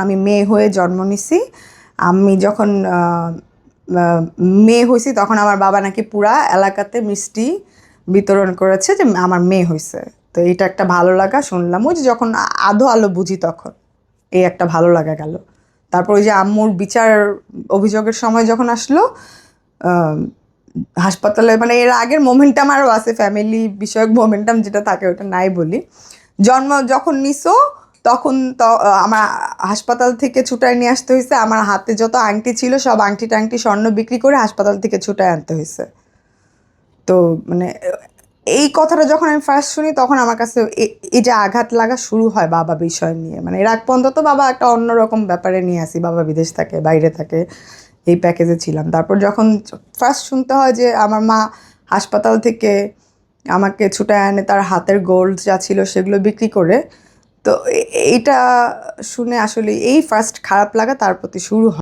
আমি মেয়ে হয়ে জন্ম নিছি, আমি যখন মেয়ে হয়েছি তখন আমার বাবা নাকি পুরা এলাকাতে মিষ্টি বিতরণ করেছে যে আমার মেয়ে হয়েছে। তো এটা একটা ভালো লাগা শুনলাম, ওই যে যখন আধো আলো বুঝি তখন এই একটা ভালো লাগা গেল। তারপর ওই যে আম্মুর বিচার অভিযোগের সময় যখন আসলো হাসপাতালে, মানে এর আগের মোমেন্টাম আরও আছে, ফ্যামিলি বিষয়ক মোমেন্টাম যেটা থাকে ওটা নাই বলি। জন্ম যখন নিছো তখন তো আমার হাসপাতাল থেকে ছুটায় নিয়ে আসতে হয়েছে, আমার হাতে যত আংটি ছিল সব আংটি টাংটি স্বর্ণ বিক্রি করে হাসপাতাল থেকে ছুটায় আনতে হয়েছে। তো মানে এই কথাটা যখন আমি ফার্স্ট শুনি তখন আমার কাছে এই যে আঘাত লাগা শুরু হয় বাবা বিষয় নিয়ে। মানে এর আগ পর্যন্ত তো বাবা একটা অন্যরকম ব্যাপারে নিয়ে আসি, বাবা বিদেশ থাকে, বাইরে থাকে, এই প্যাকেজে ছিলাম। তারপর যখন ফার্স্ট শুনতে হয় যে আমার মা হাসপাতাল থেকে আমাকে ছুটায় আনে তার হাতের গোল্ড যা ছিল সেগুলো বিক্রি করে, তো এইটা শুনে আসলে এই ফার্স্ট খারাপ লাগা তার প্রতি শুরু হয়।